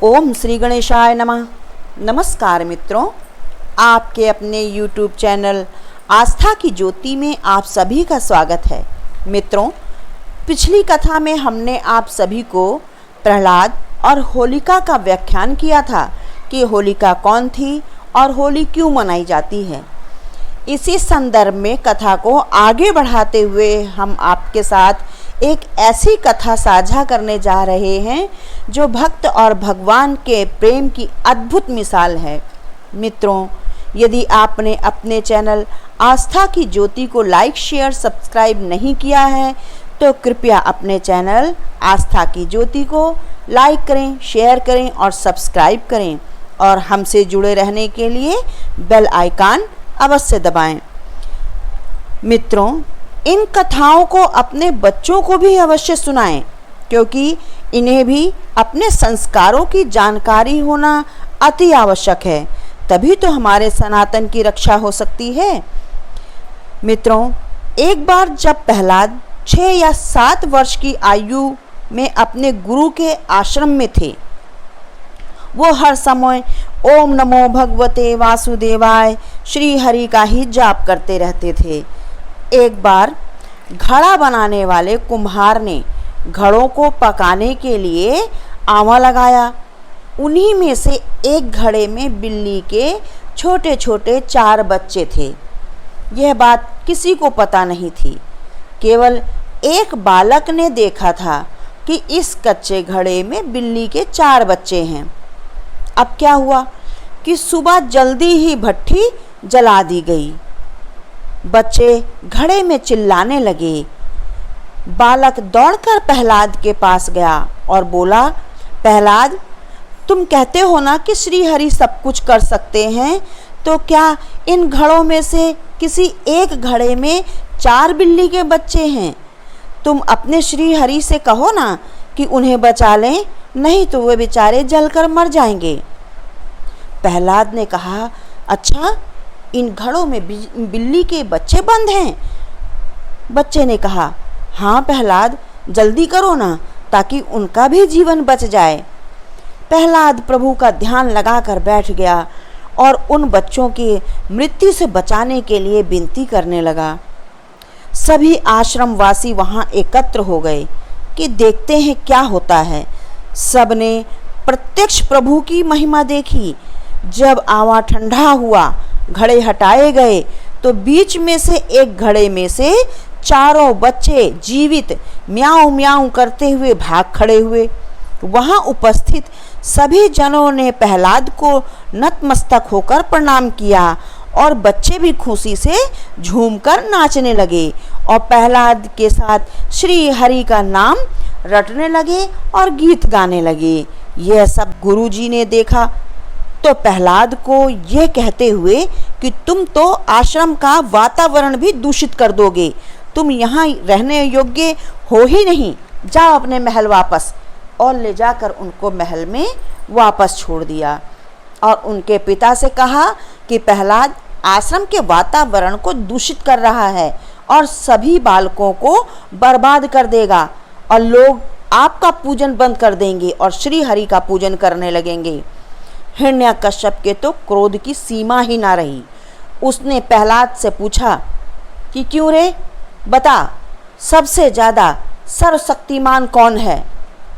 ओम श्री गणेशाय नमः। नमस्कार मित्रों, आपके अपने YouTube चैनल आस्था की ज्योति में आप सभी का स्वागत है। मित्रों, पिछली कथा में हमने आप सभी को प्रहलाद और होलिका का व्याख्यान किया था कि होलिका कौन थी और होली क्यों मनाई जाती है। इसी संदर्भ में कथा को आगे बढ़ाते हुए हम आपके साथ एक ऐसी कथा साझा करने जा रहे हैं जो भक्त और भगवान के प्रेम की अद्भुत मिसाल है। मित्रों, यदि आपने अपने चैनल आस्था की ज्योति को लाइक, शेयर, सब्सक्राइब नहीं किया है तो कृपया अपने चैनल आस्था की ज्योति को लाइक करें, शेयर करें और सब्सक्राइब करें और हमसे जुड़े रहने के लिए बेल आइकन अवश्य दबाएं। मित्रों, इन कथाओं को अपने बच्चों को भी अवश्य सुनाएं, क्योंकि इन्हें भी अपने संस्कारों की जानकारी होना अति आवश्यक है। तभी तो हमारे सनातन की रक्षा हो सकती है। मित्रों, एक बार जब प्रहलाद 6 या 7 वर्ष की आयु में अपने गुरु के आश्रम में थे, वो हर समय ओम नमो भगवते वासुदेवाय श्री हरि का ही जाप करते रहते थे। एक बार घड़ा बनाने वाले कुम्हार ने घड़ों को पकाने के लिए आवा लगाया। उन्हीं में से एक घड़े में बिल्ली के छोटे छोटे 4 बच्चे थे। यह बात किसी को पता नहीं थी, केवल एक बालक ने देखा था कि इस कच्चे घड़े में बिल्ली के 4 बच्चे हैं। अब क्या हुआ कि सुबह जल्दी ही भट्ठी जला दी गई। बच्चे घड़े में चिल्लाने लगे। बालक दौड़कर प्रहलाद के पास गया और बोला, प्रहलाद, तुम कहते हो ना कि श्री हरि सब कुछ कर सकते हैं, तो क्या इन घड़ों में से किसी एक घड़े में 4 बिल्ली के बच्चे हैं? तुम अपने श्री हरि से कहो ना कि उन्हें बचा लें, नहीं तो वे बेचारे जलकर मर जाएंगे। प्रहलाद ने कहा, अच्छा, इन घड़ों में बिल्ली के बच्चे बंद हैं? बच्चे ने कहा, हाँ प्रहलाद, जल्दी करो ना ताकि उनका भी जीवन बच जाए। प्रहलाद प्रभु का ध्यान लगाकर बैठ गया और उन बच्चों की मृत्यु से बचाने के लिए विनती करने लगा। सभी आश्रमवासी वहाँ एकत्र हो गए कि देखते हैं क्या होता है। सबने प्रत्यक्ष प्रभु की महिमा देखी। जब आवा ठंडा हुआ, घड़े हटाए गए तो बीच में से एक घड़े में से 4 बच्चे जीवित म्याऊं म्याऊं करते हुए भाग खड़े हुए। वहां उपस्थित सभी जनों ने प्रहलाद को नतमस्तक होकर प्रणाम किया और बच्चे भी खुशी से झूमकर नाचने लगे और प्रहलाद के साथ श्री हरि का नाम रटने लगे और गीत गाने लगे। यह सब गुरुजी ने देखा तो प्रहलाद को यह कहते हुए कि तुम तो आश्रम का वातावरण भी दूषित कर दोगे, तुम यहाँ रहने योग्य हो ही नहीं, जाओ अपने महल वापस, और ले जाकर उनको महल में वापस छोड़ दिया। और उनके पिता से कहा कि प्रहलाद आश्रम के वातावरण को दूषित कर रहा है और सभी बालकों को बर्बाद कर देगा और लोग आपका पूजन बंद कर देंगे और श्री हरि का पूजन करने लगेंगे। हिरण्यकश्यप के तो क्रोध की सीमा ही ना रही। उसने प्रहलाद से पूछा कि क्यों रे, बता, सबसे ज़्यादा सर्वशक्तिमान कौन है?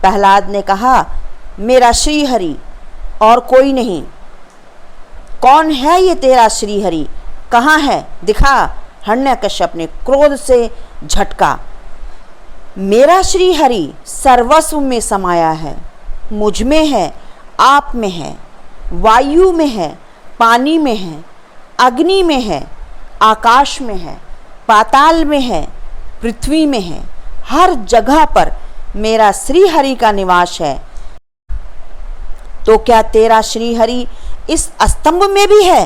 प्रहलाद ने कहा, मेरा श्री हरि और कोई नहीं। कौन है ये तेरा श्री हरि? कहाँ है, दिखा। हिरण्यकश्यप ने क्रोध से झटका। मेरा श्री हरि सर्वस्व में समाया है, मुझ में है, आप में है, वायु में है, पानी में है, अग्नि में है, आकाश में है, पाताल में है, पृथ्वी में है, हर जगह पर मेरा श्री हरि का निवास है। तो क्या तेरा श्री हरि इस स्तंभ में भी है?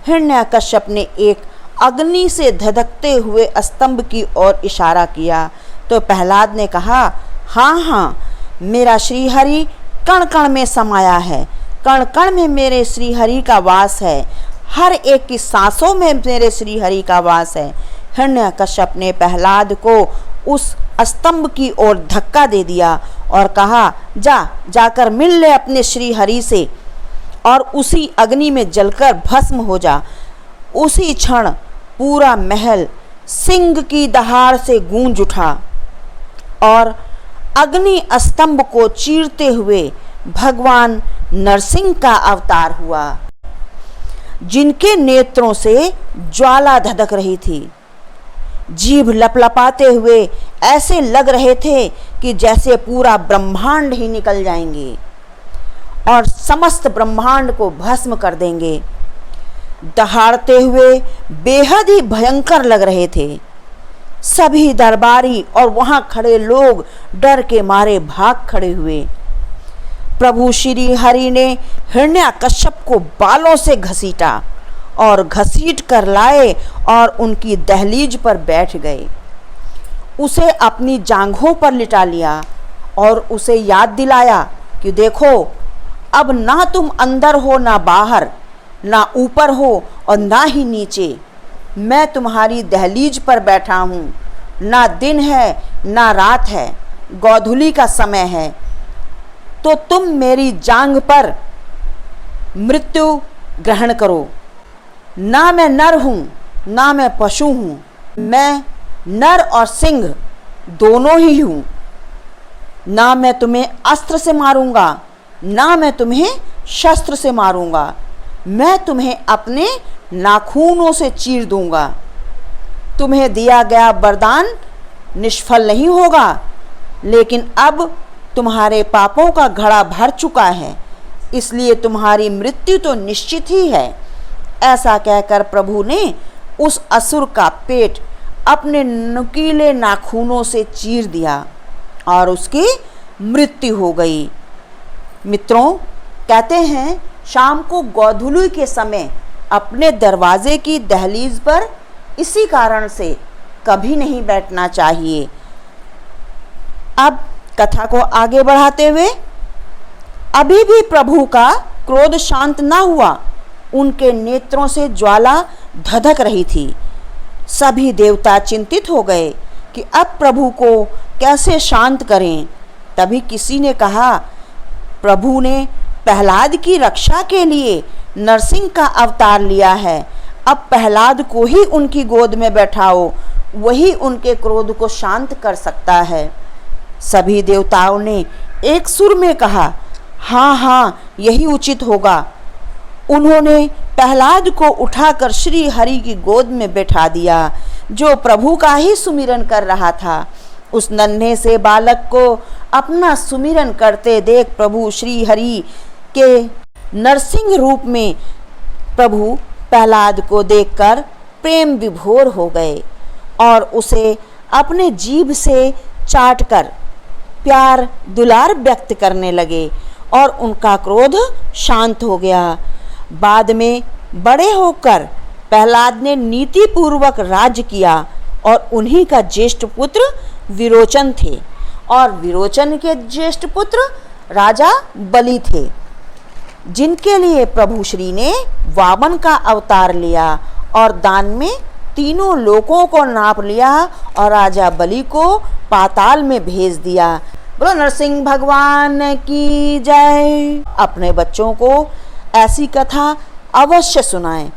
हिरण्यकश्यप ने एक अग्नि से धधकते हुए स्तंभ की ओर इशारा किया तो प्रहलाद ने कहा, हाँ हाँ, मेरा श्री हरि कण कण में समाया है, कण कण में मेरे श्री हरि का वास है, हर एक की सांसों में मेरे श्री हरि का वास है। हिरण्यकश्यप ने प्रहलाद को उस स्तंभ की ओर धक्का दे दिया और कहा, जाकर मिल ले अपने श्री हरि से और उसी अग्नि में जलकर भस्म हो जा। उसी क्षण पूरा महल सिंह की दहाड़ से गूंज उठा और अग्नि स्तंभ को चीरते हुए भगवान नरसिंह का अवतार हुआ, जिनके नेत्रों से ज्वाला धधक रही थी। जीभ लपलपाते हुए ऐसे लग रहे थे कि जैसे पूरा ब्रह्मांड ही निकल जाएंगे और समस्त ब्रह्मांड को भस्म कर देंगे। दहाड़ते हुए बेहद ही भयंकर लग रहे थे। सभी दरबारी और वहां खड़े लोग डर के मारे भाग खड़े हुए। प्रभु श्री हरि ने हिरण्याकश्यप को बालों से घसीटा और घसीट कर लाए और उनकी दहलीज पर बैठ गए। उसे अपनी जांघों पर लिटा लिया और उसे याद दिलाया कि देखो, अब ना तुम अंदर हो ना बाहर, ना ऊपर हो और ना ही नीचे। मैं तुम्हारी दहलीज पर बैठा हूँ। ना दिन है ना रात है, गोधूली का समय है, तो तुम मेरी जांघ पर मृत्यु ग्रहण करो। ना मैं नर हूँ ना मैं पशु हूँ, मैं नर और सिंह दोनों ही हूँ। ना मैं तुम्हें अस्त्र से मारूंगा ना मैं तुम्हें शस्त्र से मारूंगा। मैं तुम्हें अपने नाखूनों से चीर दूंगा। तुम्हें दिया गया वरदान निष्फल नहीं होगा, लेकिन अब तुम्हारे पापों का घड़ा भर चुका है, इसलिए तुम्हारी मृत्यु तो निश्चित ही है। ऐसा कहकर प्रभु ने उस असुर का पेट अपने नुकीले नाखूनों से चीर दिया और उसकी मृत्यु हो गई। मित्रों, कहते हैं शाम को गोधूली के समय अपने दरवाजे की दहलीज पर इसी कारण से कभी नहीं बैठना चाहिए। अब कथा को आगे बढ़ाते हुए, अभी भी प्रभु का क्रोध शांत न हुआ। उनके नेत्रों से ज्वाला धधक रही थी। सभी देवता चिंतित हो गए कि अब प्रभु को कैसे शांत करें। तभी किसी ने कहा, प्रभु ने प्रहलाद की रक्षा के लिए नरसिंह का अवतार लिया है। अब प्रहलाद को ही उनकी गोद में बैठाओ, वही उनके क्रोध को शांत कर सकता है। सभी देवताओं ने एक सुर में कहा, हाँ हाँ, यही उचित होगा। उन्होंने प्रहलाद को उठाकर श्री हरि की गोद में बैठा दिया, जो प्रभु का ही सुमिरन कर रहा था। उस नन्हे से बालक को अपना सुमिरन करते देख प्रभु श्री हरि के नरसिंह रूप में प्रभु प्रहलाद को देखकर प्रेम विभोर हो गए और उसे अपने जीभ से चाटकर प्यार दुलार व्यक्त करने लगे और उनका क्रोध शांत हो गया। बाद में बड़े होकर प्रहलाद ने नीति पूर्वक राज्य किया और उन्हीं का ज्येष्ठ पुत्र विरोचन थे और विरोचन के ज्येष्ठ पुत्र राजा बलि थे, जिनके लिए प्रभु श्री ने वामन का अवतार लिया और दान में तीनों लोकों को नाप लिया और राजा बलि को पाताल में भेज दिया। बोलो नरसिंह भगवान की जय। अपने बच्चों को ऐसी कथा अवश्य सुनाएं।